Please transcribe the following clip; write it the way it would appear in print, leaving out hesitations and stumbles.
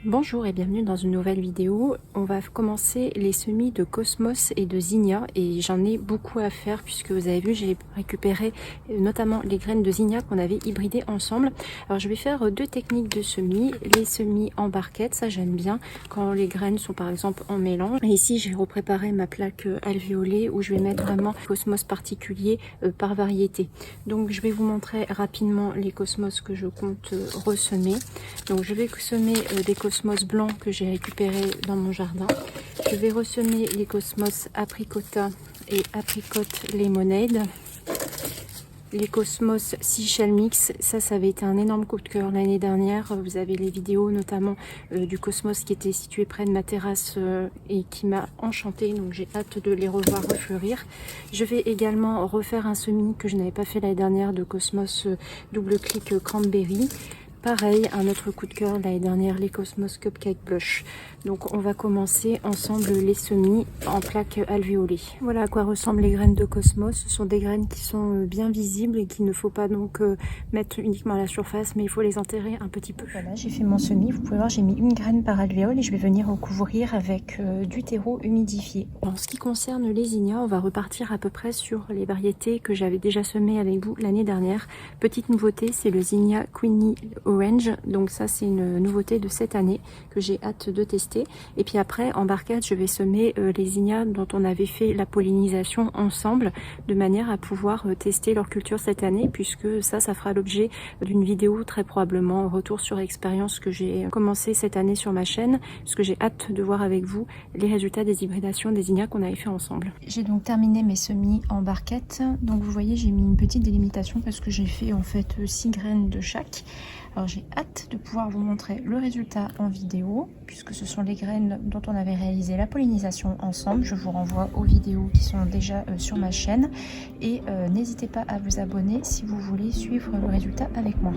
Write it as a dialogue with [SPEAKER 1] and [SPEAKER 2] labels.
[SPEAKER 1] Bonjour et bienvenue dans une nouvelle vidéo. On va commencer les semis de Cosmos et de Zinnia et j'en ai beaucoup à faire puisque vous avez vu j'ai récupéré notamment les graines de Zinnia qu'on avait hybridées ensemble. Alors je vais faire deux techniques de semis, les semis en barquette, ça j'aime bien quand les graines sont par exemple en mélange. Et ici j'ai repréparé ma plaque alvéolée où je vais mettre vraiment Cosmos particulier par variété. Donc je vais vous montrer rapidement les Cosmos que je compte ressemer. Donc je vais semer des Cosmos blancs que j'ai récupéré dans mon jardin. Je vais ressemer les Cosmos apricota et apricot lemonade. Les Cosmos Seashell Mix, ça avait été un énorme coup de cœur l'année dernière. Vous avez les vidéos notamment du Cosmos qui était situé près de ma terrasse et qui m'a enchanté, donc j'ai hâte de les revoir refleurir. Je vais également refaire un semis que je n'avais pas fait l'année dernière de Cosmos double clic cranberry. Pareil, un autre coup de cœur l'année dernière, les Cosmos Cupcake Blush. Donc on va commencer ensemble les semis en plaque alvéolée. Voilà à quoi ressemblent les graines de Cosmos. Ce sont des graines qui sont bien visibles et qu'il ne faut pas donc mettre uniquement à la surface, mais il faut les enterrer un petit peu. Voilà, j'ai fait mon semis. Vous pouvez voir, j'ai mis une graine par alvéole et je vais venir recouvrir avec du terreau humidifié. En ce qui concerne les Zinnia, on va repartir à peu près sur les variétés que j'avais déjà semées avec vous l'année dernière. Petite nouveauté, c'est le Zinnia Queenie Orange, donc ça c'est une nouveauté de cette année que j'ai hâte de tester. Et puis après en barquette je vais semer les Zinnia dont on avait fait la pollinisation ensemble, de manière à pouvoir tester leur culture cette année, puisque ça fera l'objet d'une vidéo très probablement, retour sur expérience que j'ai commencé cette année sur ma chaîne, puisque j'ai hâte de voir avec vous les résultats des hybridations des Zinnia qu'on avait fait ensemble. J'ai donc terminé mes semis en barquette, donc vous voyez j'ai mis une petite délimitation parce que j'ai fait en fait 6 graines de chaque. Alors j'ai hâte de pouvoir vous montrer le résultat en vidéo, puisque ce sont les graines dont on avait réalisé la pollinisation ensemble. Je vous renvoie aux vidéos qui sont déjà sur ma chaîne et n'hésitez pas à vous abonner si vous voulez suivre le résultat avec moi.